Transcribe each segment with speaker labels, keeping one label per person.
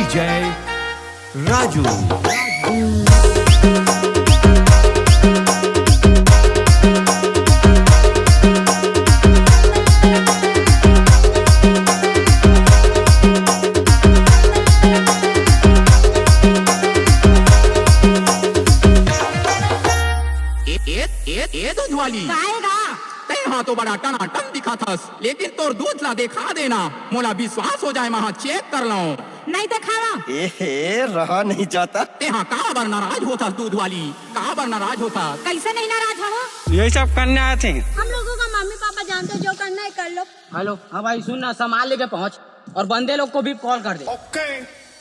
Speaker 1: DJ Raju.
Speaker 2: ये दूध वाली हाँ तो बड़ा टनाटन दिखा थस, लेकिन तोर दूध ला देखा देना, मोला विश्वास हो जाए महा चेक कर लो।
Speaker 3: नहीं दिखावा
Speaker 4: रहा नहीं जाता।
Speaker 2: हाँ कहाँ बार नाराज होता दूध वाली, कहाँ बार नाराज होता?
Speaker 3: कैसे नहीं नाराज हो?
Speaker 5: यही सब करने आए थे।
Speaker 3: हम लोगों का मम्मी पापा जानते हो, जो करना है कर लो।
Speaker 6: हेलो, हाँ भाई सुन ना, सामान लेके पहुँच और बंदे लोग को भी कॉल कर दे।
Speaker 7: ओके,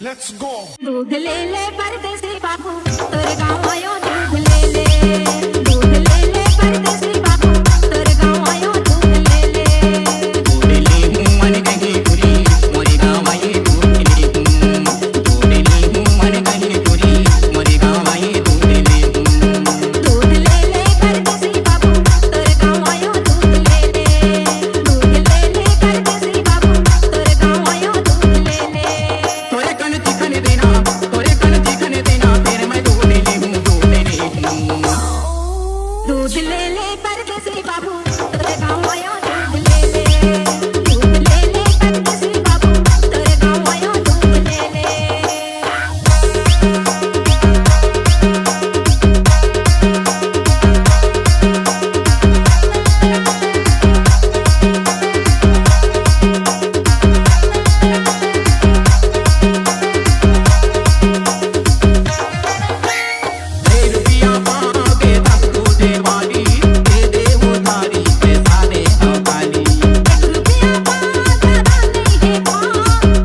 Speaker 7: लेट्स गो।
Speaker 3: दूध ले ले परदेसी बाबू, तेरे गाँव आयो दूध ले ले। दूध ले ले परदेसी बाबू, तेरे गाँव आयो दूध ले ले।
Speaker 2: दूध ले हूँ मन कहीं पूरी, मोरे गाँव आए दूध ले हूँ। दूध ले हूँ मन कहीं पूरी, मोरे गाँव आए दूध ले हूँ।
Speaker 3: दूध ले ले परदेसी बाबू, तेरे गाँव आयो दूध ले ले। दूध ले ले परदेसी बाबू, तेरे गाँव आयो दूध ले ले।
Speaker 2: तोरे कन चिकन देना, तोरे कन चिकन देना, फिर मैं दूध ले हूँ, दूध ले हूँ।
Speaker 3: दूध ले ले परदेसी बाबू, तेरे गाँव आयो दूध ले ले। दूध ले ले परदेसी बाबू, तेरे गाँव आयो दूध ले ले।
Speaker 2: रुपया पाओगे तब दूध वाली, दे दे उधारी पैसा दे हवाली।
Speaker 3: रुपया पाता नहीं है पाँव,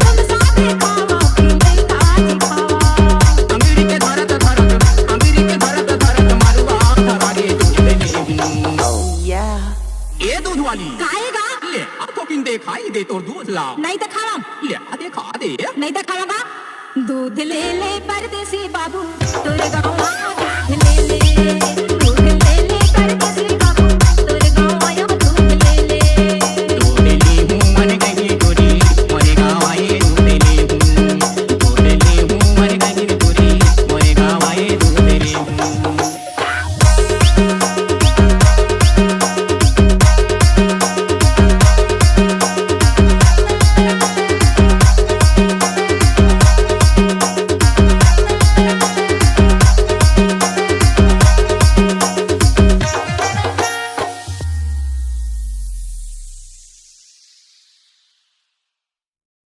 Speaker 3: तुम साथे खावा पीले ताजी खावा।
Speaker 2: अमीरी के धरत धरत, अमीरी के धरत धरत, मरुआ धरागे दूध ले हूँ। ये दूध वाली
Speaker 3: खाएगा?
Speaker 2: ले आ तो किन दिखाई दे तोर दूध ला।
Speaker 3: नहीं दिखावा?
Speaker 2: ले आ दिखा दे।
Speaker 3: नहीं दिखावागा? दूध ले ले परदेसी बाबू, तेरे गाँव आयो दूध ले ले।